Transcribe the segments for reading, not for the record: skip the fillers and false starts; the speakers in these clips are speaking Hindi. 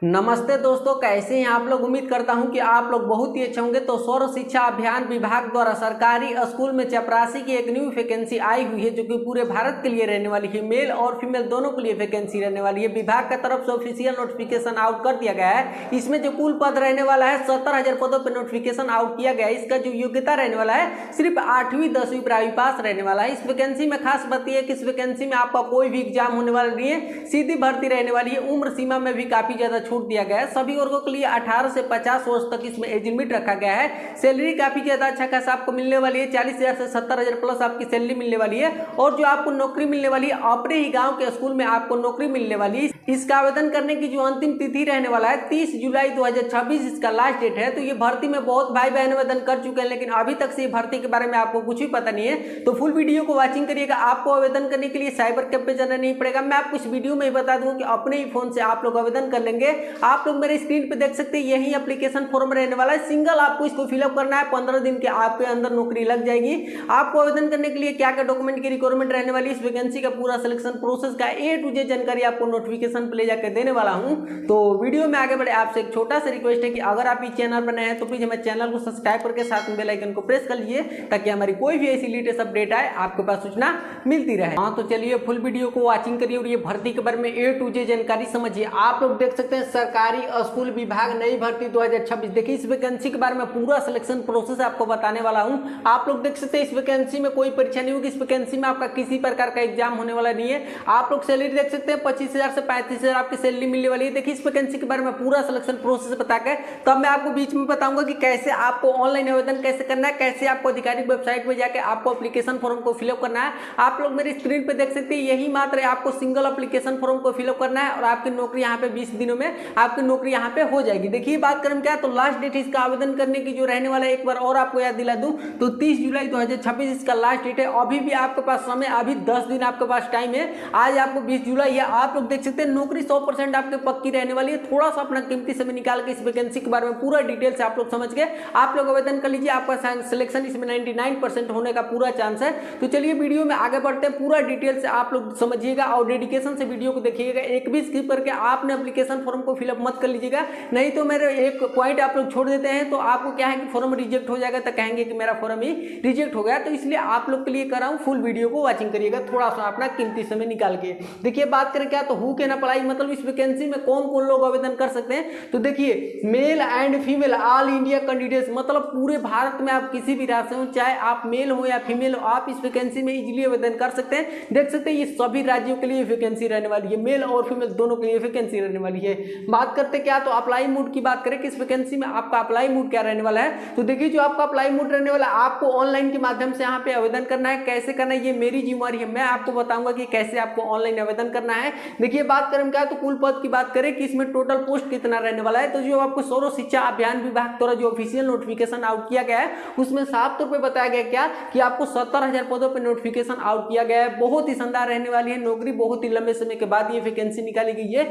नमस्ते दोस्तों, कैसे हैं आप लोग। उम्मीद करता हूं कि आप लोग बहुत ही अच्छे होंगे। तो सर्व शिक्षा अभियान विभाग द्वारा सरकारी स्कूल में चपरासी की एक न्यू वैकेंसी आई हुई है, जो कि पूरे भारत के लिए रहने वाली है। मेल और फीमेल दोनों के लिए वैकेंसी रहने वाली है। विभाग की तरफ से ऑफिशियल नोटिफिकेशन आउट कर दिया गया है। इसमें जो कुल पद रहने वाला है 70,000 पदों पर नोटिफिकेशन आउट किया गया है। इसका जो योग्यता रहने वाला है सिर्फ 8वीं 10वीं प्राइमरी पास रहने वाला है। इस वैकेंसी में खास बात यह है कि इस वैकेंसी में आपका कोई भी एग्जाम होने वाला नहीं है, सीधी भर्ती रहने वाली है। उम्र सीमा में भी काफी ज्यादा छूट दिया गया है। सभी वर्गों के लिए 18 से 50 वर्ष तक इसमें एज लिमिट रखा गया है। सैलरी काफी ज्यादा अच्छा खासा आपको मिलने वाली है। 40,000 से 70,000 प्लस आपकी सैलरी मिलने वाली है। और जो आपको नौकरी मिलने वाली है अपने ही गांव के स्कूल में आपको नौकरी मिलने वाली है। इसका आवेदन करने की जो अंतिम तिथि रहने वाला है 30 जुलाई 2026 इसका लास्ट डेट है। तो ये भर्ती में बहुत भाई बहन आवेदन कर चुके हैं, लेकिन अभी तक से ये भर्ती के बारे में आपको कुछ भी पता नहीं है। तो फुल वीडियो को वॉचिंग करिएगा। आपको आवेदन करने के लिए साइबर कैंप पे जाना नहीं पड़ेगा। मैं आपको इस वीडियो में ही बता दूंगा कि अपने ही फोन से आप लोग आवेदन कर लेंगे। आप लोग मेरे स्क्रीन पे देख सकते हैं, यही एप्लीकेशन फॉर्म रहने वाला है। सिंगल आपको इसको फिलअप करना है। 15 दिन के आपके अंदर नौकरी लग जाएगी। आपको आवेदन करने के लिए क्या क्या डॉक्यूमेंट की रिक्वायरमेंट रहने वाली है, इस वैकेंसी का पूरा सिलेक्शन प्रोसेस का A to Z जानकारी आपको नोटिफिकेशन पे ले जाकर देने वाला हूं। तो वीडियो में आगे बढ़े आपसे एक छोटा सा रिक्वेस्ट है कि अगर आप इस चैनल पर नए हैं तो प्लीज हमारे चैनल को सब्सक्राइब करके साथ में बेल आइकन को प्रेस कर लीजिए, ताकि हमारी कोई भी ऐसी लेटेस्ट अपडेट आए आपके पास सूचना मिलती रहे। हाँ, तो चलिए फुल वीडियो को वॉचिंग करिए और ये भर्ती के बारे में A to Z जानकारी समझिए। आप लोग देख सकते हैं सरकारी स्कूल विभाग नई भर्ती 2026। देखिए इस वैकेंसी के बारे में पूरा सिलेक्शन प्रोसेस आपको बताने वाला हूं। आप लोग देख सकते हैं इस वैकेंसी में कोई परीक्षा नहीं होगी। इस वैकेंसी में आपका किसी प्रकार का एग्जाम होने वाला नहीं है। आप लोग सैलरी देख सकते हैं 25,000 से 35,000 आपकी सैलरी मिलने वाली है। देखिए इस वैकेंसी के बारे में पूरा सिलेक्शन प्रोसेस बता के तब मैं आपको बीच में बताऊंगा कि कैसे आपको ऑनलाइन आवेदन कैसे करना है, कैसे आपको आधिकारिक वेबसाइट पर जाकर आपको एप्लीकेशन फॉर्म को फिलअप करना है। आप लोग मेरी स्क्रीन पर देख सकते हैं, यही मात्र आपको सिंगल एप्लीकेशन फॉर्म को फिलअप करना है और आपकी नौकरी यहाँ पे 20 दिनों में आपकी नौकरी यहाँ पे हो जाएगी। देखिए बात करें क्या, तो लास्ट डेट इसका आवेदन करने की जो रहने वाला है एक बार और आपको याद दिला दूं तो 30 जुलाई 2026 इसका लास्ट डेट है। अभी भी आपके पास समय, अभी 10 दिन आपके पास टाइम है। आज आपको 20 जुलाई है। आप लोग देख सकते हैं नौकरी 100% आपके पक्की रहने वाली है। थोड़ा सा अपना कीमती समय निकाल के इस वैकेंसी के बारे में पूरा डिटेल से आप लोग समझ के आप लोग आवेदन कर लीजिए। आपका सिलेक्शन इसमें 99% होने का पूरा चांस है। तो चलिए वीडियो में आगे बढ़ते हैं। पूरा डिटेल से आप लोग समझिएगा और डेडिकेशन से वीडियो को देखिएगा। एक भी स्किप करके आपने एप्लीकेशन फॉर्म को फिलअप मत कर लीजिएगा, नहीं तो मेरे एक पॉइंट आप लोग छोड़ देते हैं तो आपको क्या है कि फॉर्म रिजेक्ट हो जाएगा, तो कहेंगे कि मेरा फॉर्म ही रिजेक्ट हो गया। तो इसलिए आप लोग के लिए कर रहा हूं, फुल वीडियो को वॉचिंग करिएगा, थोड़ा सा अपना कीमती समय निकाल के। देखिए बात करें क्या, तो हु कैन अप्लाई, मतलब इस वैकेंसी में कौन कौन लोग आवेदन कर सकते हैं। तो देखिए male and female all India candidates, मतलब पूरे भारत में आप किसी भी राज्य से हो, चाहे आप मेल हो या फीमेल हो, आप इस वैकेंसी में इजीली आवेदन कर सकते हैं। देख सकते हैं ये सभी राज्यों के लिए वैकेंसी रहने वाली है। मेल और फीमेल दोनों के लिए वैकेंसी रहने वाली है। बात करते क्या, तो अप्लाई मोड की बात करें कि इस वैकेंसी में आपका अप्लाई मोड क्या रहने वाला है। तो देखिए जो आपका अप्लाई मोड रहने वाला है, आपको ऑनलाइन के माध्यम से यहाँ पे आवेदन करना है। कैसे करना है ये मेरी जिम्मेवारी है, मैं आपको बताऊंगा कि कैसे आपको ऑनलाइन आवेदन करना है। देखिए बात करें क्या, तो कुल पद की बात करें कि इसमें टोटल पोस्ट कितना रहने वाला है। तो जो आपको सर्व शिक्षा अभियान विभाग द्वारा जो ऑफिशियल नोटिफिकेशन आउट किया गया है उसमें साफ तौर पर बताया गया क्या कि आपको 70,000 पदों पर नोटिफिकेशन आउट किया गया है। बहुत ही शानदार रहने वाली है नौकरी, बहुत ही लंबे समय के बाद ये वैकेंसी निकाली गई है।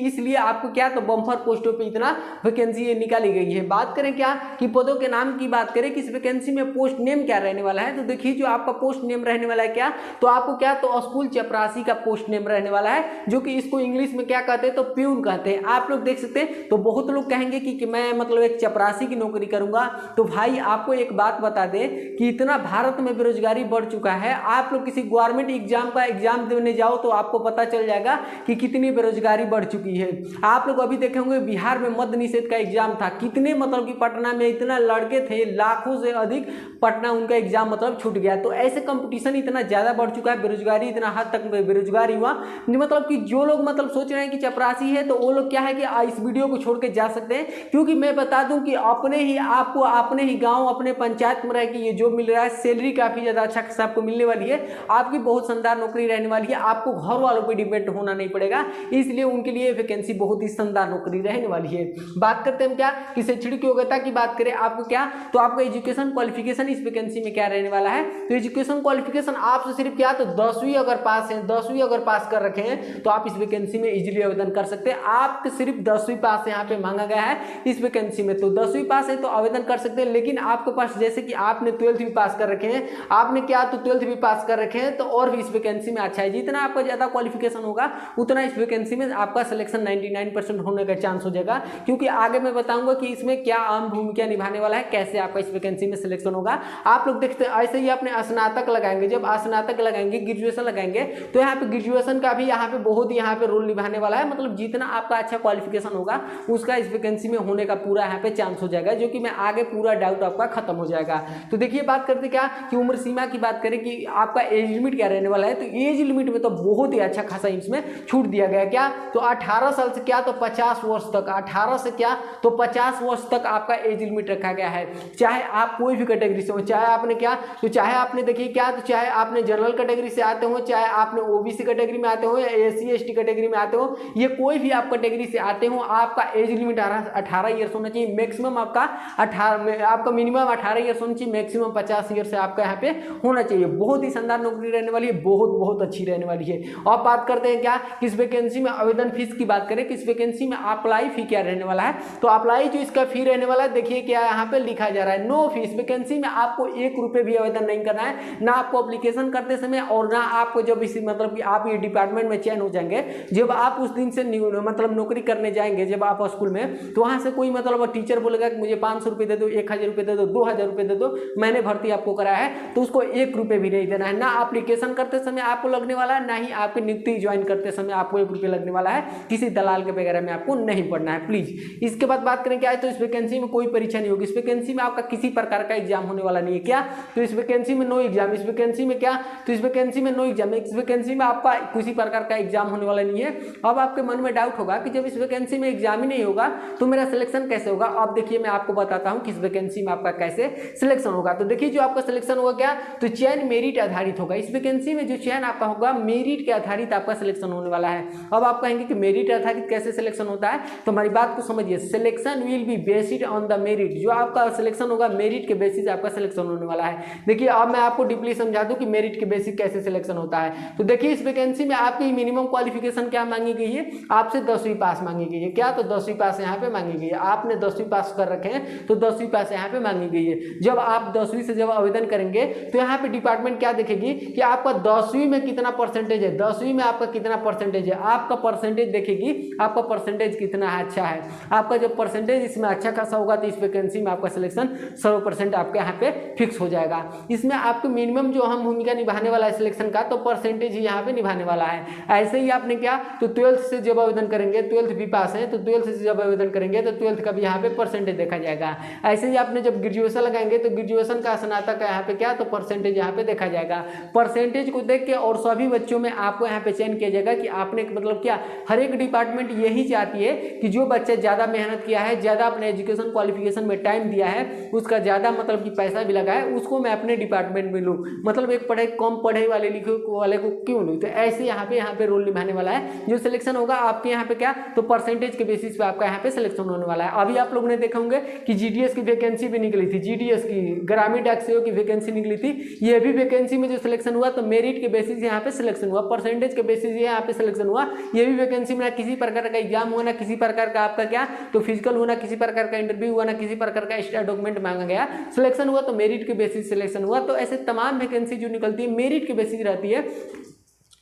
इसलिए आपको क्या, तो बम्पर पोस्टों पे इतना वैकेंसी निकाली गई है। बात करें क्या कि पदों के नाम की बात करें कि इस वैकेंसी में पोस्ट नेम क्या रहने वाला है। तो देखिए जो आपका पोस्ट नेम रहने वाला है क्या, तो आपको क्या, तो स्कूल चपरासी का पोस्ट नेम रहने वाला है, जो कि इसको इंग्लिश में क्या कहते हैं, तो प्यून कहते हैं। आप लोग देख सकते हैं, तो बहुत लोग कहेंगे कि मैं मतलब एक चपरासी की नौकरी करूंगा। तो भाई आपको एक बात बता दें कि इतना भारत में बेरोजगारी बढ़ चुका है। आप लोग किसी गवर्नमेंट एग्जाम का एग्जाम देने जाओ तो आपको पता चल जाएगा कि कितनी बेरोजगारी बढ़ चुकी है। आप लोग अभी देखे होंगे बिहार में मद्य निषेध का एग्जाम था, कितने मतलब कि पटना में इतना लड़के थे, लाखों से अधिक पटना उनका एग्जाम मतलब छूट गया। तो ऐसे कंपटीशन इतना ज्यादा बढ़ चुका है, बेरोजगारी इतना हद तक बेरोजगारी हुआ, मतलब कि जो लोग मतलब सोच रहे हैं कि चपरासी है तो वो लोग क्या है कि इस वीडियो को छोड़ के जा सकते हैं। क्योंकि मैं बता दूं कि अपने ही आपको अपने ही गांव अपने पंचायत में रह के ये जॉब मिल रहा है, सैलरी काफी ज्यादा अच्छा खासा आपको मिलने वाली है, आपकी बहुत शानदार नौकरी रहने वाली है, आपको घर वालों पर डिपेंड होना नहीं पड़ेगा। इसलिए उनके लिए वैकेंसी बहुत ही शानदार नौकरी रहने वाली है। बात करते हैं क्या कि शैक्षणिक योग्यता की बात करें आपको क्या, तो आपको एजुकेशन क्वालिफिकेशन इस वैकेंसी में क्या रहने वाला है। तो एजुकेशन क्वालिफिकेशन आपसे सिर्फ क्या, तो 10वीं अगर पास है, 10वीं अगर पास कर रखे हैं तो आप इस वैकेंसी में इजीली आवेदन कर सकते हैं। आपके सिर्फ 10वीं पास यहाँ पे मांगा गया है इस वैकेंसी में, तो 10वीं पास है तो आवेदन कर सकते हैं। लेकिन आपके पास जैसे कि आपने 12th भी पास कर रखे हैं, आपने क्या, तो 12th भी पास कर रखे हैं, तो और भी इस वैकेंसी में अच्छा है। जितना आपका ज्यादा क्वालिफिकेशन होगा उतना इस वैकेंसी में आपका आपका सिलेक्शन 99% होने का चांस हो जाएगा, क्योंकि आगे मैं बताऊंगा कि इसमें क्या अहम भूमिका निभाने वाला है, कैसे आपका इस वैकेंसी में सिलेक्शन होगा। आप लोग देखते हैं ऐसे ही अपने स्नातक लगाएंगे, जब स्नातक लगाएंगे, ग्रेजुएशन लगाएंगे, तो यहाँ पे ग्रेजुएशन का भी यहाँ पे बहुत ही यहाँ पे रोल निभाने वाला है। मतलब जितना आपका अच्छा क्वालिफिकेशन होगा उसका इस वैकेंसी में होने का पूरा यहाँ पे चांस हो जाएगा, जो कि मैं आगे पूरा डाउट आपका खत्म हो जाएगा। तो देखिए बात करते क्या कि उम्र सीमा की बात करें कि आपका एज लिमिट क्या रहने वाला है, तो एज लिमिट में तो बहुत ही अच्छा खासा इसमें छूट दिया गया। क्या तो 18 साल से क्या तो 50 वर्ष तक, 18 से क्या तो 50 वर्ष तक आपका एज लिमिट रखा गया है। चाहे आप कोई भी कैटेगरी से हो, चाहे आपने क्या तो चाहे आपने देखिए क्या तो चाहे आपने जनरल कैटेगरी से आते हो, चाहे आपने ओबीसी कैटेगरी में आते हो या एससी एसटी कैटेगरी में आते हो, ये कोई भी आप कैटेगरी से आते हो, आपका एज लिमिट 18 ईयर्स होना चाहिए। मैक्सिमम आपका 18, आपका मिनिमम 18 ईयर्स होना चाहिए, मैक्सिमम 50 ईयर से आपका यहाँ पे होना चाहिए। बहुत ही शानदार नौकरी रहने वाली है, बहुत अच्छी रहने वाली है। अब बात करते हैं क्या किस वैकेंसी में आवेदन फीस की बात करें, किस वैकेंसी में अप्लाई फी क्या रहने वाला है, तो अप्लाई जो इसका फी रहने वाला है, देखिए क्या यहाँ पे लिखा जा रहा है, नो फीस। वैकेंसी में आपको 1 रुपये भी आवेदन नहीं करना है, ना आपको एप्लीकेशन करते समय और ना आपको जब इसी मतलब कि आप ये डिपार्टमेंट में चयन हो जाएंगे, जब आप उस दिन से मतलब नौकरी करने जाएंगे जब आप स्कूल में, तो वहां से कोई मतलब टीचर बोलेगा कि मुझे 500 रुपये दे दो, 1000 रुपये दे दो, 2000 रुपये दे दो, मैंने भर्ती आपको कराया है, तो उसको 1 रुपये भी नहीं देना है। ना एप्लीकेशन करते समय आपको लगने वाला है, ना ही आपकी नियुक्ति ज्वाइन करते समय आपको 1 रुपये लगने वाला है। किसी दलाल के वगैरह में आपको नहीं पढ़ना है प्लीज। इसके बाद बात करें क्या है, तो इस वैकेंसी में कोई परीक्षा नहीं होगी। इस वैकेंसी में आपका किसी प्रकार का एग्जाम होने वाला नहीं है। क्या तो इस वैकेंसी में नो एग्जाम, इस वैकेंसी में क्या तो इस वैकेंसी में नो एग्जाम, इस वैकेंसी में आपका किसी प्रकार का एग्जाम होने वाला नहीं है। अब आपके मन में डाउट होगा कि जब इस वैकेंसी में एग्जाम ही नहीं होगा तो मेरा सिलेक्शन कैसे होगा। अब देखिए मैं आपको बताता हूं कि इस वैकेंसी में आपका कैसे सिलेक्शन होगा। तो देखिए जो आपका सिलेक्शन होगा क्या तो चयन मेरिट आधारित होगा। इस वैकेंसी में जो चयन आपका होगा मेरिट के आधारित आपका सिलेक्शन होने वाला है। अब आप कहेंगे कि मेरिट आधारित कैसे सिलेक्शन होता है, तो हमारी बात को समझिए। Selection will be based on the merit, जो आपका सिलेक्शन होगा मेरिट के बेसिस आपका सिलेक्शन होने वाला है। देखिए अब मैं आपको डीपली समझा दूं कि मेरिट के बेसिस कैसे सिलेक्शन होता है। तो देखिए इस वैकेंसी में आपकी मिनिमम क्वालिफिकेशन क्या मांगी गई है, आपसे 10वीं पास मांगी गई है। क्या तो 10वीं पास यहाँ पे मांगी गई है। आपने 10वीं पास कर रखे हैं तो 10वीं पास यहाँ पे मांगी गई है। जब आप 10वीं से जब आवेदन करेंगे तो यहाँ पे डिपार्टमेंट क्या देखेगी कि आपका 10वीं में कितना परसेंटेज है, 10वीं में आपका कितना परसेंटेज है, आपका परसेंटेज देखेगी, आपका परसेंटेज कितना अच्छा है। आपका जब परसेंटेज इसमें अच्छा खासा होगा तो इस वैकेंसी में आपका सिलेक्शन 100% आपके यहाँ पे फिक्स हो जाएगा। इसमें आपको मिनिमम जो अहम भूमिका निभाने वाला है सिलेक्शन का, तो परसेंटेज ही यहाँ पे निभाने वाला है। ऐसे ही आपने क्या तो 12th से जब आवेदन करेंगे, 12th भी पास है तो 12th से जब आवेदन करेंगे तो 12th का भी यहाँ पे परसेंटेज देखा जाएगा। ऐसे ही आपने जब ग्रेजुएशन लगाएंगे तो ग्रेजुएशन का स्नातक का यहाँ पे क्या तो परसेंटेज यहाँ पे देखा जाएगा। परसेंटेज को देख के और सभी बच्चों में आपको यहाँ पे चयन किया जाएगा कि आपने मतलब क्या हर एक डिपार्टमेंट यही चाहती है कि जो बच्चा ज़्यादा मेहनत किया है, ज़्यादा अपने एजुकेशन क्वालिफिकेशन में टाइम दिया है, उसका ज़्यादा मतलब कि पैसा भी लगा है, उसको मैं अपने डिपार्टमेंट में लूँ। मतलब एक कम पढ़े वाले लिखे वाले को क्यों लूँ। तो ऐसे यहाँ पे रोल निभाने वाला है। जो सिलेक्शन होगा आपके यहाँ पे क्या तो परसेंटेज के बेसिस पे आपका यहाँ पे सिलेक्शन होने वाला है। अभी आप लोगों ने देखा होंगे कि जीडीएस की वैकेंसी भी निकली थी, जीडीएस की ग्रामीण डाक सेवक की वैकेंसी निकली थी। ये भी वैकेंसी में जो सिलेक्शन हुआ तो मेरिट के बेसिस यहाँ पे सिलेक्शन हुआ, परसेंटेज के बेसिस यहाँ पे सिलेक्शन हुआ। ये भी वैकेंसी में ना किसी प्रकार का एग्जाम हुआ, ना किसी प्रकार का आपका क्या तो फिजिकल हुआ, ना किसी प्रकार का इंटरव्यू हुआ, ना किसी प्रकार का एक्स्ट्रा डॉक्यूमेंट मांगा गया। सिलेक्शन हुआ तो मेरिट के बेसिस सिलेक्शन हुआ। तो ऐसे तमाम वैकेंसी जो निकलती है मेरिट के बेसिस रहती है।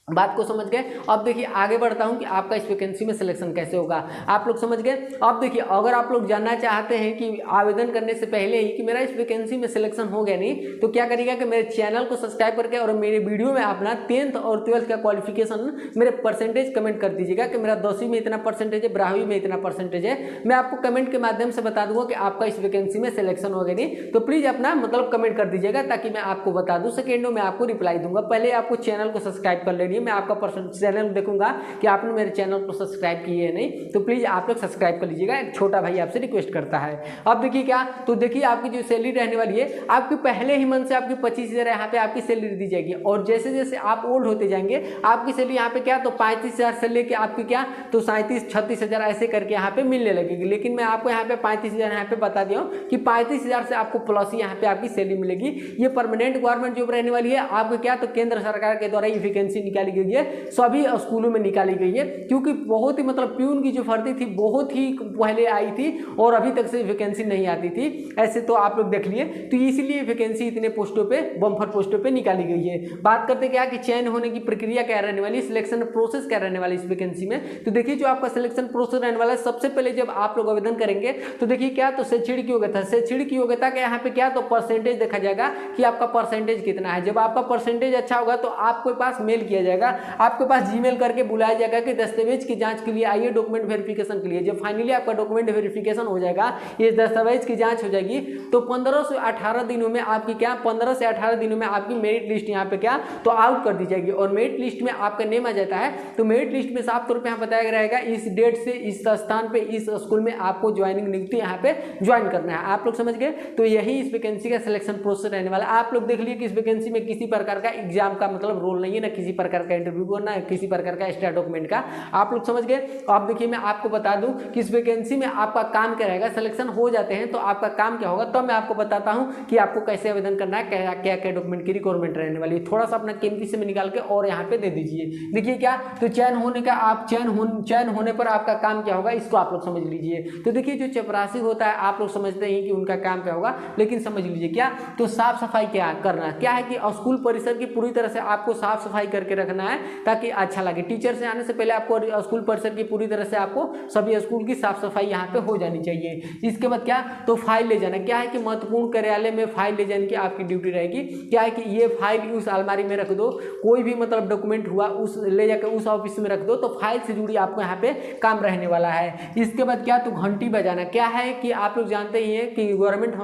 बात को समझ गए। अब देखिए आगे बढ़ता हूं कि आपका इस वैकेंसी में सिलेक्शन कैसे होगा, आप लोग समझ गए। अब देखिए अगर आप लोग जानना चाहते हैं कि आवेदन करने से पहले ही कि मेरा इस वैकेंसी में सिलेक्शन हो गया नहीं, तो क्या करिएगा कि मेरे चैनल को सब्सक्राइब करके और मेरे वीडियो में अपना 10th और 12th का क्वालिफिकेशन मेरे परसेंटेज कमेंट कर दीजिएगा कि मेरा 10वीं में इतना परसेंटेज है, 12वीं में इतना परसेंटेज है। मैं आपको कमेंट के माध्यम से बता दूंगा कि आपका इस वैकेंसी में सिलेक्शन हो गया नहीं। तो प्लीज़ अपना मतलब कमेंट कर दीजिएगा ताकि मैं आपको बता दूँ, सेकेंडों में आपको रिप्लाई दूंगा। पहले आपको चैनल को सब्सक्राइब कर लेनी है। मैं आपका चैनल देखूंगा कि आपने मेरे चैनल को सब्सक्राइब किए है नहीं, तो प्लीज आप लोग सब्सक्राइब कर लीजिएगा। एक छोटा भाई आपसे रिक्वेस्ट करता है। अब देखिए क्या तो देखिए आपकी जो सैलरी रहने वाली है, आपकी पहले ही मंथ से आपकी 25,000 यहाँ पे आपकी सैलरी दी जाएगी। और जैसे जैसे आप ओल्ड होते जाएंगे आपकी सैलरी यहाँ पे क्या तो 35,000 से लेके आपकी क्या तो 37-36,000 ऐसे करके यहाँ पे मिलने लगेगी। लेकिन मैं आपको यहाँ पे 35,000 यहाँ पे बता दिया हूँ कि 35,000 से आपको प्लस यहाँ पे आपकी सैलरी मिलेगी। ये परमानेंट गवर्नमेंट जॉब रहने वाली है। आपको क्या तो केंद्र सरकार के द्वारा ये वैकेंसी निकाली निकाली गई है, सभी स्कूलों में निकाली गई है, क्योंकि बहुत ही मतलब प्यून की जो भर्ती थी बहुत ही पहले आई थी और अभी तक से वैकेंसी नहीं आती थी। ऐसे तो आप लोग देख लिए, तो इसीलिए वैकेंसी इतने पोस्टों पे, बम्पर पोस्टों पे निकाली गई है। बात करते क्या कि चयन होने की प्रक्रिया क्या रहने वाली, सिलेक्शन प्रोसेस क्या रहने वाली इस वैकेंसी में। तो देखिए जो आपका सिलेक्शन प्रोसेस रहने वाला है, सबसे पहले जब आप लोग आवेदन करेंगे तो देखिए क्या, तो शैक्षणिक योग्यता, शैक्षणिक योग्यता के यहाँ पे क्या, तो परसेंटेज देखा जाएगा कि आपका परसेंटेज कितना है। जब आपका परसेंटेज अच्छा होगा तो आपके पास मेल किया जाएगा, आपके पास जीमेल करके बुलाया जाएगा कि दस्तावेज की जांच के लिए आइए, डॉक्यूमेंट वेरिफिकेशन के लिए। जब फाइनली आपका डॉक्यूमेंट वेरिफिकेशन हो जाएगा, ये दस्तावेज की जांच हो जाएगी, तो 15 से 18 दिनों में आपकी क्या, 15 से 18 दिनों में आपकी मेरिट लिस्ट यहाँ पे क्या, तो आउट कर दी जाएगी। और मेरिट लिस्ट में आपका नेम आ जाता है, तो मेरिट लिस्ट में साफ तौर पे यहाँ बताया रहेगा इस डेट से इस स्थान पे इस स्कूल में आपको ज्वाइनिंग नियुक्ति यहाँ पे ज्वाइन करना है। आप लोग समझ गए, तो यही इस वैकेंसी का सिलेक्शन प्रोसेस रहने वाला है। आप लोग देख लीजिए कि इस वैकेंसी में किसी प्रकार का एग्जाम का मतलब रोल नहीं है, ना किसी प्रकार का इंटरव्यू को, ना किसी प्रकार का एक्स्ट्रा डॉक्यूमेंट का। आप लोग समझ गए। आप देखिए मैं आपको बता दूं कि इस वैकेंसी में आपका काम क्या रहेगा, सिलेक्शन हो जाते हैं तो आपका काम क्या होगा, तो मैं आपको बताता हूं कि आपको कैसे आवेदन करना है, क्या क्या क्या डॉक्यूमेंट की रिक्वायरमेंट रहने वाली है। थोड़ा सा अपना कीमती समय निकाल के और यहाँ पे दे दीजिए। देखिए क्या, तो चयन होने का, आप चयन होने पर आपका काम क्या होगा, इसको आप लोग समझ लीजिए। तो देखिए जो चपरासी होता है आप लोग समझते हैं कि उनका काम क्या होगा, लेकिन समझ लीजिए क्या, तो साफ सफाई क्या करना क्या है कि स्कूल परिसर की पूरी तरह से आपको साफ सफाई करके रखना है ताकि अच्छा लगे। टीचर से आने से पहले आपको स्कूल परिसर की पूरी तरह से आपको सभी स्कूल की साफ सफाई यहाँ पे हो जानी चाहिए। इसके बाद क्या, तो फाइल ले जाना, क्या है कि महत्वपूर्ण कार्यालय में फाइल ले जाने की आपकी ड्यूटी रहेगी। क्या है कि ये फाइल उस अलमारी में रख दो, कोई भी मतलब डॉक्यूमेंट हुआ उस ले जाकर उस ऑफिस में रख दो, तो फाइल से जुड़ी आपको यहाँ पे काम रहने वाला है। इसके बाद क्या, तो घंटी बजाना, क्या है कि आप लोग जानते ही हैं कि गवर्नमेंट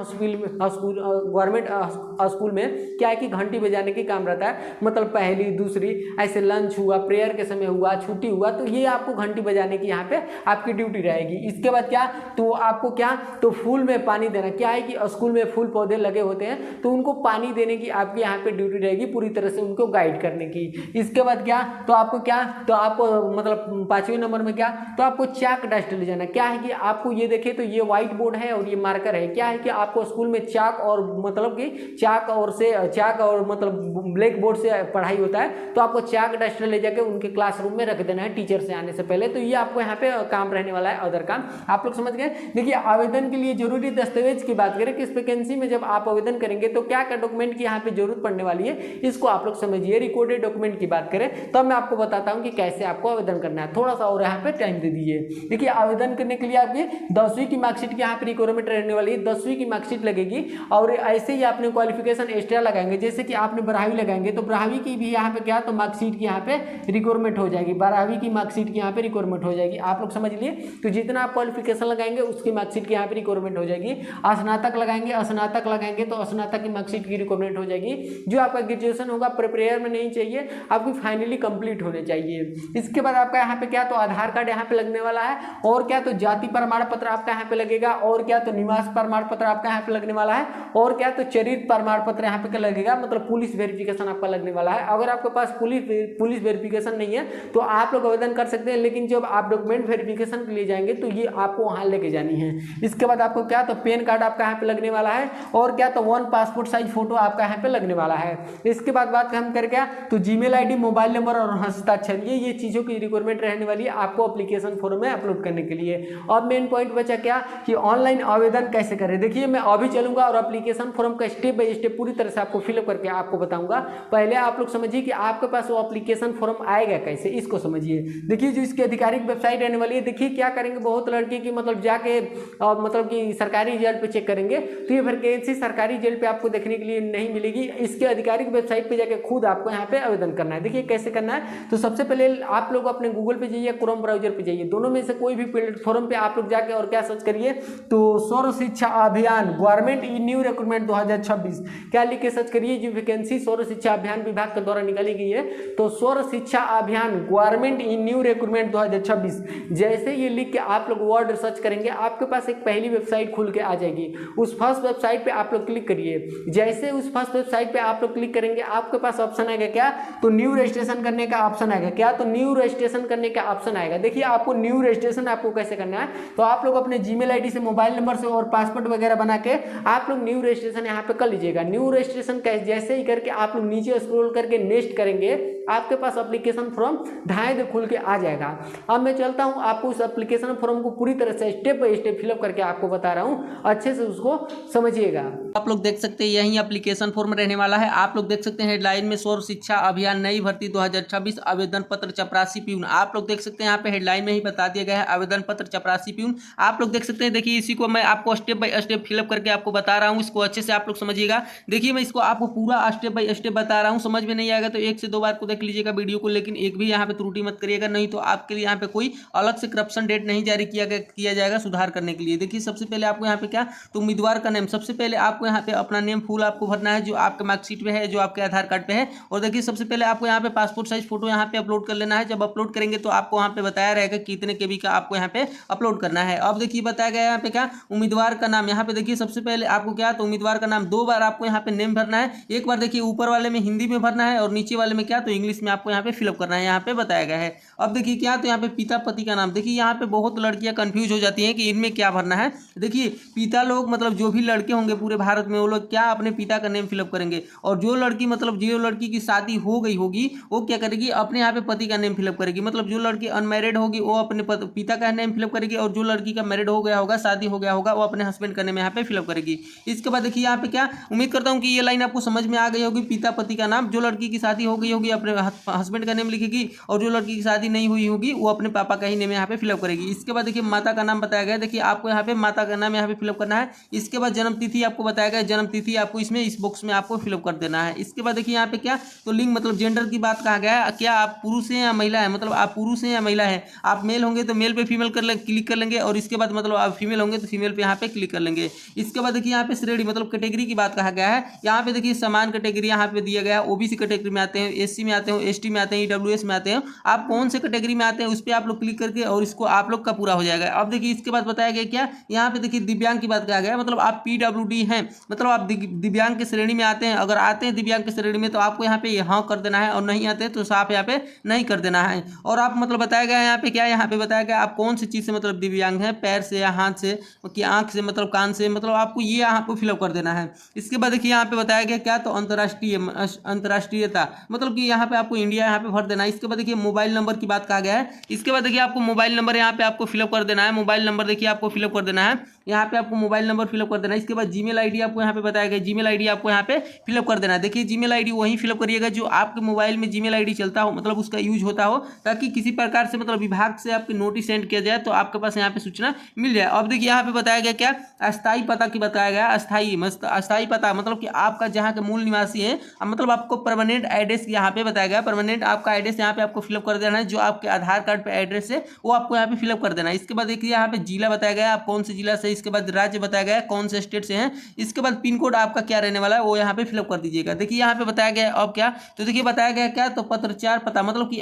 स्कूल में क्या है कि घंटी बजाने की काम रहता है, मतलब पहली दूसरी ऐसे लंच हुआ, प्रेयर के समय हुआ, छुट्टी हुआ, तो ये आपको घंटी बजाने की यहाँ पे आपकी ड्यूटी रहेगी। इसके बाद क्या, तो आपको क्या, तो फूल में पानी देना, क्या है कि स्कूल में फूल पौधे लगे होते हैं तो उनको पानी देने की आपकी यहाँ पे ड्यूटी रहेगी, पूरी तरह से उनको गाइड करने की। इसके बाद क्या, तो आपको क्या, तो आपको मतलब 5वें नंबर में क्या, तो आपको चाक डस्ट ले जाना। क्या है कि आपको ये देखे तो ये व्हाइट बोर्ड है और ये मार्कर है, क्या है कि आपको स्कूल में चाक और मतलब कि चाक और मतलब ब्लैक बोर्ड से पढ़ाई होता है, तो आपको चाक डस्टर ले जाके उनके क्लासरूम में रख देना है टीचर से आने से पहले। तो ये आपको यहाँ पे काम रहने वाला है, अदर काम। आप लोग समझ गए। देखिए आवेदन के लिए जरूरी दस्तावेज की बात करें कि इस वैकेंसी में जब आप आवेदन करेंगे तो क्या क्या डॉक्यूमेंट की यहाँ पे जरूरत पड़ने वाली है, इसको आप लोग समझिए। रिकॉर्डेड डॉक्यूमेंट की बात करें तो मैं आपको बताता हूँ कि कैसे आपको आवेदन करना है। थोड़ा सा और यहाँ पे टाइम दे दीजिए। देखिए आवेदन करने के लिए आपकी 10वीं की मार्कशीट की यहाँ पे रिक्वायरमेंट रहने वाली है, 10वीं की मार्कशीट लगेगी। और ऐसे ही आपने क्वालिफिकेशन एक्स्ट्रा लगाएंगे, जैसे कि आपने 12वीं लगाएंगे तो 12वीं की भी यहाँ पे क्या, तो मार्कशीट की यहाँ पे रिक्वायरमेंट हो जाएगी, 12वीं की मार्कशीट की यहाँ पे रिक्वायरमेंट हो जाएगी। आप लोग समझ लिए। तो जितना आप क्वालिफिकेशन लगाएंगे उसकी मार्कशीट की यहाँ पे रिक्वायरमेंट हो जाएगी। स्नातक लगाएंगे तो स्नातक की मार्कशीट की रिक्वायरमेंट हो जाएगी। जो आपका ग्रेजुएशन होगा प्रिपेयर में नहीं चाहिए, आपकी फाइनली कंप्लीट होने चाहिए। इसके बाद आपका यहाँ पे क्या, तो आधार कार्ड यहाँ पे लगने वाला है, और क्या, तो जाति प्रमाण पत्र आपका यहाँ पे लगेगा, और क्या, तो निवास प्रमाण पत्र आपका यहाँ पे लगने वाला है, और क्या, तो चरित्र प्रमाण पत्र यहाँ पे लगेगा, मतलब पुलिस वेरिफिकेशन आपका लगने वाला है। अगर आपके पास पुलिस वेरिफिकेशन नहीं है तो आप लोग आवेदन कर सकते हैं, लेकिन जब आप डॉक्यूमेंट वेरिफिकेशन के लिए जाएंगे तो ये आपको वहाँ लेके जानी है। इसके बाद आपको क्या, तो पैन कार्ड आपका यहाँ पे लगने वाला है, और क्या, तो 1 पासपोर्ट साइज फोटो आपका यहाँ पे लगने वाला है। इसके बाद बात हम कर क्या, तो जीमेल आईडी, मोबाइल नंबर और हस्ताक्षर, ये चीजों की रिक्वायरमेंट रहने वाली है आपको एप्लीकेशन फॉर्म में अपलोड करने के लिए। अब मेन पॉइंट बचा क्या, कि ऑनलाइन आवेदन कैसे करें। देखिए मैं अभी चलूंगा और एप्लीकेशन फॉर्म का स्टेप बाय स्टेप पूरी तरह से आपको फिलअप करके आपको बताऊंगा। पहले आप लोग समझिए कि आपके पास वो एप्लीकेशन फॉर्म आएगा कैसे, इसको समझिए। देखिए जो इसकी आधिकारिक वेबसाइट रहने वाली है, देखिए क्या करेंगे, बहुत लड़के की मतलब जाके मतलब कि सरकारी रिजल्ट पे चेक करेंगे तो ये वैकेंसी सरकारी रिजल्ट पे आपको देखने के लिए नहीं मिलेगी। इसके आधिकारिक वेबसाइट पे जाके खुद आपको यहाँ पे आवेदन करना है। देखिए कैसे करना है, तो सबसे पहले आप लोग अपने गूगल पे जाइए, क्रोम ब्राउजर पे जाइए, दोनों में से कोई भी प्लेटफॉर्म पे आप लोग जाके और क्या सर्च करिए, तो सर्व शिक्षा अभियान गवर्नमेंट ई न्यू रिक्रूटमेंट 2026 क्या लिख के सर्च करिए। जो वैकेंसी सर्व शिक्षा अभियान विभाग के द्वारा निकाली गई है, तो सर्व शिक्षा अभियान गवर्नमेंट ई न्यू रिक्रूटमेंट 2026 जैसे ये लिख के आप लोग वर्ड सर्च करेंगे, आपके पास एक पहली वेबसाइट खुल के आ जाएगी। उस फर्स्ट वेबसाइट पे आप लोग क्लिक करिए। जैसे उस फर्स्ट वेबसाइट पे आप लोग क्लिक करेंगे, आपके पास ऑप्शन आएगा क्या, तो न्यू रजिस्ट्रेशन करने का ऑप्शन आएगा। क्या, तो न्यू रजिस्ट्रेशन करने का ऑप्शन आएगा। देखिए आपको न्यू रजिस्ट्रेशन आपको कैसे करना है, तो आप लोग अपने जीमेल आईडी से, मोबाइल नंबर से और पासपोर्ट वगैरह बना के आप लोग न्यू रजिस्ट्रेशन यहाँ पे कर लीजिएगा। न्यू रजिस्ट्रेशन जैसे ही करके आप लोग नीचे स्क्रॉल करके नेक्स्ट करेंगे, आपके पास एप्लीकेशन फॉर्म ढाई खुल के आ जाएगा। अब मैं चलता हूँ, आपको उस एप्लीकेशन फॉर्म को पूरी तरह से स्टेप बाय स्टेप फिलअप करके आपको बता रहा हूँ, अच्छे से उसको समझिएगा। आप लोग देख सकते हैं यही एप्लीकेशन फॉर्म रहने वाला है। आप लोग देख सकते हैं हेडलाइन में सर्व शिक्षा अभियान नई भर्ती 2026 आवेदन पत्र चपरासी प्यून। आप लोग देख सकते हैं यहाँ पे हेडलाइन में ही बता दिया गया है आवेदन पत्र चपरासी प्यून। आप लोग देख सकते हैं, देखिए इसी को मैं आपको स्टेप बाय स्टेप फिलअप करके आपको बता रहा हूँ, इसको अच्छे से आप लोग समझिएगा। देखिए मैं इसको आपको पूरा स्टेप बाय स्टेप बता रहा हूँ, समझ में नहीं आएगा तो 1 से 2 बार को देख लीजिएगा वीडियो को, लेकिन एक भी यहाँ पे त्रुटि मत करिएगा, नहीं तो आपके लिए यहाँ पे कोई अलग से करप्शन डेट नहीं जारी किया जाएगा सुधार करने के लिए। देखिए सबसे पहले आपको यहाँ पे क्या, तो उम्मीदवार का नेम, सबसे पहले आपको यहाँ पे अपना नेम फुल आपको भरना है जो आपके मार्कशीट पे है, जो आपके आधार कार्ड पे है। और देखिए सबसे पहले आपको यहाँ पे पासपोर्ट साइज फोटो यहाँ पे अपलोड कर लेना है। जब अपलोड करेंगे तो आपको यहाँ पे बताया रहेगा कितने केबी का आपको यहाँ पे अपलोड करना है। अब देखिए बताया गया यहाँ पे क्या, उम्मीदवार का नाम, यहाँ पे देखिए सबसे पहले आपको क्या, तो उम्मीदवार का नाम 2 बार आपको यहाँ पे नेम भरना है। एक बार देखिए ऊपर वाले में हिंदी में भरना है और नीचे वाले में क्या, तो इंग्लिश में आपको यहाँ पे फिलअप करना है, यहाँ पे बताया गया है। अब देखिए क्या, तो यहाँ पे पिता पति का नाम, देखिए यहाँ पे बहुत लड़कियां कंफ्यूज हो जाती हैं कि इनमें क्या भरना है। देखिए पिता लोग मतलब जो भी लड़के होंगे पूरे भारत में, वो लोग क्या अपने पिता का नेम फिलअप करेंगे, और जो लड़की मतलब जो लड़की की शादी हो गई होगी वो क्या करेगी, अपने यहाँ पे पति का नेम फिलअप करेगी। मतलब जो लड़की अनमैरिड होगी वो अपने पिता का नेम फिलअप करेगी, और जो लड़की का मैरिड हो गया होगा, शादी हो गया होगा, वो अपने हस्बैंड का नेम यहाँ पे फिलअप करेगी। इसके बाद देखिए यहाँ पे क्या, उम्मीद करता हूँ कि ये लाइन आपको समझ में आ गई होगी। पिता पति का नाम, जो लड़की की शादी हो गई होगी अपने हस्बैंड का नेम लिखेगी, और जो लड़की की शादी नहीं हुई होगी वो अपने पापा का ही नेम यहाँ पे फिलअप करेगी। इसके बाद देखिए माता का नाम बताया गया, देखिए आपको यहाँ पे माता का नाम यहाँ पे फिलअप करना है। इसके बाद जन्म तिथि आपको बताया गया, जन्म तिथि आपको इसमें इस बॉक्स में आपको फिलअप कर देना है। इसके बाद देखिए यहाँ पे क्या, तो लिंग मतलब जेंडर की बात कहा गया है, क्या आप पुरुष हैं या महिला है, मतलब आप पुरुष हैं या महिला है। आप मेल होंगे तो मेल पे फीमेल क्लिक कर लेंगे, और इसके बाद मतलब आप फीमेल होंगे तो फीमेल पे यहाँ पे क्लिक कर लेंगे। इसके बाद देखिए यहाँ पे श्रेणी मतलब कैटेगरी की बात कहा गया है। यहाँ पे देखिए समान कैटेगरी यहाँ पे दिया गया है, ओबीसी कैटेगरी में आते हैं, एससी में आते हैं, एसटी में आते हैं, ईडब्ल्यूएस में आते हैं। आप कौन से कैटेगरी में आते हैं उस पर आप लोग क्लिक करके और इसको आप लोग का पूरा हो जाएगा। अब देखिए इसके बाद बताया गया क्या, यहाँ पे देखिए दिव्यांग की बात कहा गया है, मतलब आप पीडब्ल्यूडी हैं, मतलब आप दिव्यांग की श्रेणी में आते हैं। अगर आते हैं दिव्यांग की श्रेणी में तो आपको यहाँ पे हाँ कर देना है, और नहीं आते हैं तो साफ यहाँ पे नहीं कर देना है। और आप मतलब बताया गया यहाँ पे क्या, यहाँ पे बताया गया आप कौन सी चीज़ से मतलब दिव्यांग है, पैर से या हाथ से, कि आंख से मतलब कान से, मतलब आपको ये यहाँ पे फिलअप कर देना है। इसके बाद देखिए यहाँ पे बताया गया क्या, तो अंतर्राष्ट्रीयता, मतलब कि यहाँ पे आपको इंडिया यहाँ पे भर देना है। इसके बाद देखिए मोबाइल नंबर की बात कहा गया है। इसके बाद देखिए आपको मोबाइल नंबर यहाँ पे आपको फिलअप कर देना है। मोबाइल नंबर देखिए आपको फिलअप कर देना है, यहाँ पे आपको मोबाइल नंबर फिलअप कर देना है। इसके बाद जीमेल आईडी आपको यहाँ पे बताया गया, जीमेल आईडी आपको यहाँ पे फिलअप कर देना है। देखिए जीमेल आईडी वही फिलअप करिएगा जो आपके मोबाइल में जीमेल आईडी चलता हो, मतलब उसका यूज होता हो, ताकि किसी प्रकार से मतलब विभाग से आपके नोटिस सेंड किया जाए तो आपके पास यहाँ पे सूचना मिल जाए। अब देखिए यहाँ पे बताया गया क्या, अस्थायी पता की बताया गया। अस्थायी पता मतलब कि आपका जहाँ के मूल निवासी है, मतलब आपको परमानेंट एड्रेस यहाँ पे बताया गया। परमानेंट आपका एड्रेस यहाँ पे आपको फिलअप कर देना है, जो आपके आधार कार्ड पे एड्रेस है वो आपको यहाँ पे फिलअप कर देना है। इसके बाद देखिए यहाँ पे जिला बताया गया, आप कौन से जिला से, इसके बाद राज्य बताया गया कौन से स्टेट से हैं, इसके बाद पिन कोड आपका क्या रहने वाला है वो यहाँ पे फिलअप कर दीजिएगा। देखिए यहाँ पे बताया गया अब क्या, तो देखिए बताया गया क्या, तो पत्र 4 पता, मतलब कि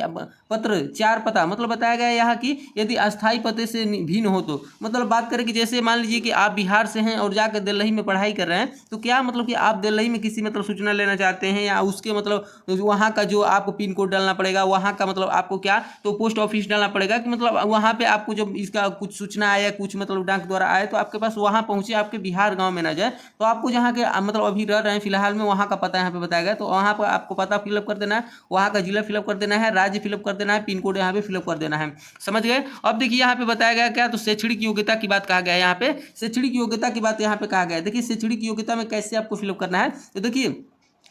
पत्र 4 पता मतलब बताया गया यहाँ की यदि अस्थायी पते से भिन्न हो तो, मतलब बात करें कि जैसे मान लीजिए कि आप बिहार से हैं और जाकर दिल्ली में पढ़ाई कर रहे हैं, तो क्या मतलब कि आप दिल्ली में किसी मतलब सूचना लेना चाहते हैं, या उसके मतलब वहाँ का जो आपको पिन कोड डालना पड़ेगा, वहाँ का मतलब आपको क्या, तो पोस्ट ऑफिस डालना पड़ेगा कि मतलब वहाँ पे आपको जब इसका कुछ सूचना आया, कुछ मतलब डाक द्वारा आए तो आपके पास वहाँ पहुँचे, आपके बिहार गाँव में ना जाए, तो आपको जहाँ के मतलब अभी रह रहे हैं फिलहाल में वहाँ का पता यहाँ पे बताया गया, तो वहाँ पर आपको पता फिलअप कर देना है, वहाँ का जिला फिलअप कर देना है, राज्य फिलअप कर देना है, पिन कोड यहाँ पे फिलअप कर देना है। समझ गए। अब देखिए यहाँ पे बताया गया क्या, तो शैक्षणिक योग्यता की बात कहा गया है। यहाँ पे शैक्षणिक योग्यता की बात यहाँ पे कहा गया है। देखिए शैक्षणिक योग्यता में कैसे आपको फिलअप करना है, तो देखिए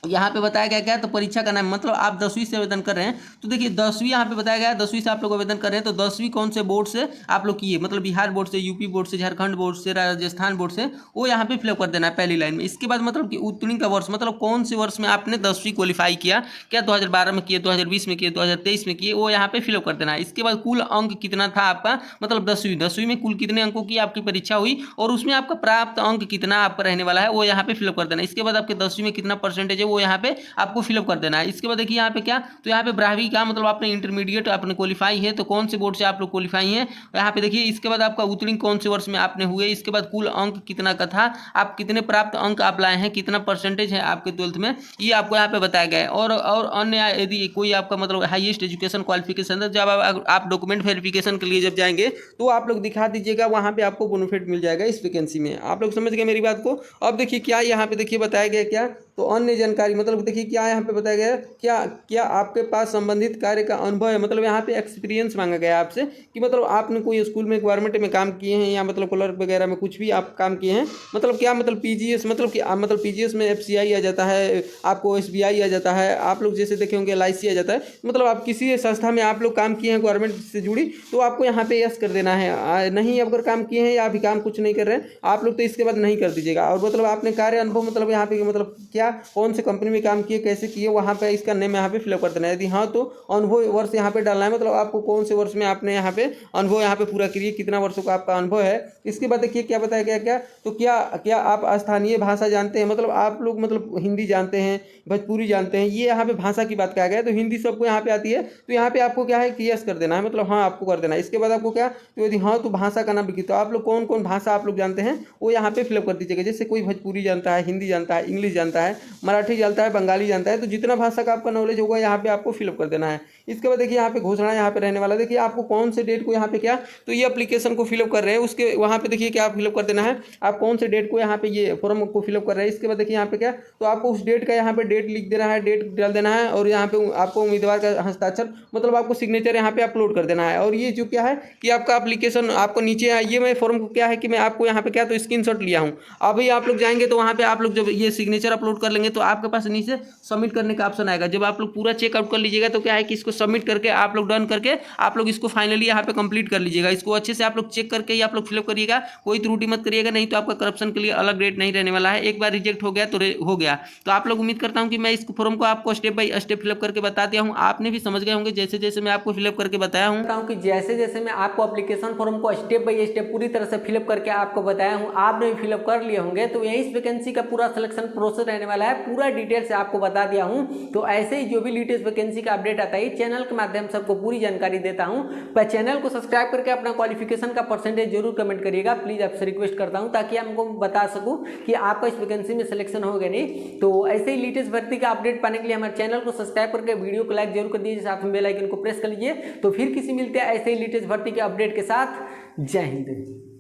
यहाँ पे बताया गया क्या, तो परीक्षा का नाम, मतलब आप 10वीं से आवेदन कर रहे हैं, तो देखिए 10वीं यहाँ पे बताया गया है, 10वीं से आप लोग आवेदन कर रहे हैं, तो 10वीं कौन से बोर्ड से आप लोग किए, मतलब बिहार बोर्ड से, यूपी बोर्ड से, झारखंड बोर्ड से, राजस्थान बोर्ड से, वो यहाँ पे फिलअप कर देना है पहली लाइन में। इसके बाद मतलब कि उत्तीर्ण का वर्ष, मतलब कौन से वर्ष में आपने 10वीं क्वालिफाई किया, क्या 2012 में किए, 2020 में किए, 2023 में किए, वो यहाँ पे फिलअप कर देना है। इसके बाद कुल अंक कितना था आपका, मतलब 10वीं में कुल कितने अंकों की आपकी परीक्षा हुई और उसमें आपका प्राप्त अंक कितना आपका रहने वाला है वो यहाँ पे फिलअप कर देना है। इसके बाद आपके 10वीं में कितना परसेंटेज है वो यहाँ पे आपको फिलअप कर देना है। इसके बाद देखिए यहाँ पे क्या, तो यहाँ पे 12वीं का मतलब आपने इंटरमीडिएट आपने क्वालिफाई है, तो कौन से बोर्ड से आप लोग क्वालिफाई हैं यहाँ पे देखिए। इसके बाद आपका उत्तीर्ण कौन से वर्ष में आपने हुए, इसके बाद कुल अंक कितना का था, आप कितने प्राप्त अंक आप लाए हैं, कितना परसेंटेज है आपके 12th में, ये आपको यहाँ पे बताया गया है। और अन्य यदि कोई आपका मतलब हाईएस्ट एजुकेशन क्वालिफिकेशन है, जब आप डॉक्यूमेंट वेरिफिकेशन के लिए जब जाएंगे तो आप लोग दिखा दीजिएगा, वहाँ पे आपको बेनिफिट मिल जाएगा इस वैकेंसी में। आप लोग समझ गए मेरी बात को। अब देखिए क्या यहाँ पे देखिए बताया गया क्या, तो अन्य जानकारी मतलब देखिए क्या यहाँ पे बताया गया है, क्या आपके पास संबंधित कार्य का अनुभव है, मतलब यहाँ पे एक्सपीरियंस मांगा गया है आपसे कि मतलब आपने कोई स्कूल में गवर्नमेंट में काम किए हैं या मतलब क्लर्क वगैरह में कुछ भी आप काम किए हैं, मतलब क्या मतलब पीजीएस मतलब कि मतलब पीजीएस में एफसीआई आ जाता है, आपको एसबीआई आ जाता है, आप लोग जैसे देखे होंगे एलआईसी आ जाता है, मतलब आप किसी संस्था में आप लोग काम किए हैं गवर्नमेंट से जुड़ी तो आपको यहाँ पे यस कर देना है। नहीं अगर काम किए हैं या अभी काम कुछ नहीं कर रहे हैं आप लोग तो इसके बाद नहीं कर दीजिएगा। और मतलब आपने कार्य अनुभव मतलब यहाँ पे मतलब क्या कौन से कंपनी में काम किए कैसे किए वहाँ पे इसका नेम यहाँ पे फिलअप कर देना है। यदि हाँ तो अनुभव वर्ष यहाँ पे डालना है, मतलब आपको कौन से वर्ष में आपने यहाँ पे अनुभव यहाँ पे पूरा करिए, कितना वर्षों का आपका अनुभव है। इसके बाद देखिए क्या बताया गया, क्या तो क्या आप स्थानीय भाषा जानते हैं, मतलब आप लोग मतलब हिंदी जानते हैं, भोजपुरी जानते हैं, ये यहाँ पे भाषा की बात कहा गया है। तो हिंदी सबको यहाँ पे आती है तो यहाँ पे आपको क्या है कि यस कर देना है, मतलब हाँ आपको कर देना है। इसके बाद आपको क्या तो यदि हाँ तो भाषा का नाम लिखिए, तो आप लोग कौन कौन भाषा आप लोग जानते हैं वो यहाँ पे फिलअप कर दीजिएगा। जैसे कोई भोजपुरी जानता है, हिंदी जानता है, इंग्लिश जानता है, मराठी जानता है, बंगाली जानता है, तो जितना भाषा का आपका नॉलेज होगा यहाँ पे आपको फिलअप कर देना है। इसके बाद देखिए यहाँ पे घोषणा यहाँ पे रहने वाला, देखिए आपको कौन से डेट को यहाँ पे क्या तो ये एप्लीकेशन को फिलअप कर रहे हैं उसके वहाँ पे देखिए क्या फिलअप कर देना है, आप कौन से डेट को यहाँ पे ये फॉर्म को फिलअप कर रहे हैं। इसके बाद देखिए यहाँ पे क्या तो आपको उस डेट का यहाँ पे डेट लिख देना है, डेट डाल देना है, और यहाँ पे आपको उम्मीदवार का हस्ताक्षर मतलब आपको सिग्नेचर यहाँ पे अपलोड कर देना है। और ये जो क्या है कि आपका एप्लीकेशन आपको नीचे ये मैं फॉर्म को क्या है कि मैं आपको यहाँ पे क्या तो स्क्रीनशॉट लिया हूँ। अभी आप लोग जाएंगे तो वहाँ पे आप लोग जब ये सिग्नेचर अपलोड कर लेंगे तो आपके पास नीचे सबमिट करने का ऑप्शन आएगा। जब आप लोग पूरा चेकआउट कर लीजिएगा तो क्या है कि इसको सबमिट करके आप लोग डन करके आप लोग इसको फाइनली यहाँ पे कंप्लीट कर लीजिएगा। इसको अच्छे से आप लोग चेक करके ही आप लोग फिलअप करिएगा, कोई त्रुटि मत करिएगा, नहीं तो आपका करप्शन के लिए अलग रेट नहीं रहने वाला है। एक बार रिजेक्ट हो गया तो हो गया। तो आप लोग उम्मीद करता हूँ कि मैं इस फॉर्म को आपको स्टेप बाय स्टेप फिलअप करके बता दिया हूँ, आपने भी समझ गए होंगे जैसे जैसे मैं आपको फिलअप करके बताया हूँ कि जैसे जैसे मैं आपको एप्लीकेशन फॉर्म को स्टेप बाय स्टेप पूरी तरह से फिलअप करके आपको बताया हूँ, आपने भी फिलअप कर लिए होंगे। तो यही इस वैकेंसी का पूरा सिलेक्शन प्रोसेस रहने वाला है, पूरा डिटेल से आपको बता दिया हूँ। तो ऐसे ही जो भी लेटेस्ट वैकेंसी का अपडेट आता है चैनल के माध्यम से आपको पूरी जानकारी देता हूँ। पर चैनल को सब्सक्राइब करके अपना क्वालिफिकेशन का परसेंटेज जरूर कमेंट करिएगा, प्लीज आपसे रिक्वेस्ट करता हूँ, ताकि हमको बता सकूँ कि आपका इस वैकेंसी में सिलेक्शन होगा नहीं। तो ऐसे ही लेटेस्ट भर्ती का अपडेट पाने के लिए हमारे चैनल को सब्सक्राइब करके वीडियो को लाइक जरूर कर दीजिए, साथ में बेल आइकन को प्रेस कर लीजिए। तो फिर किसी मिलते हैं ऐसे ही लेटेस्ट भर्ती के अपडेट के साथ। जय हिंद।